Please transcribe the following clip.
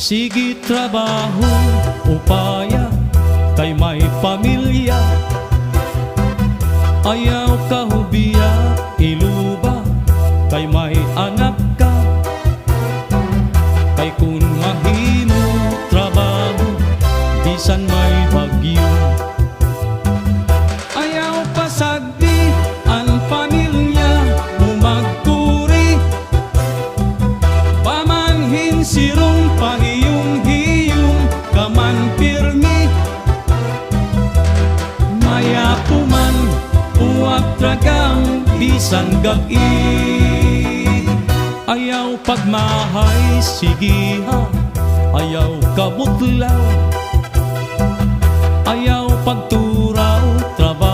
Sige trabaho, upaya, kay may pamilya. Ayaw kahubiya, iluba, kay may anak ka. Kay kun mahimo trabaho, bisan may bagyo. Ayaw pasagdi ang pamilya mo magkuri. Pamanhin sirong pahiyong-hiyong kaman pirmi. Maya puman uwag tragang bisan gabi. Ayaw pagmahay, sige ha, ayaw kabutlaw. Ayaw pagtulog,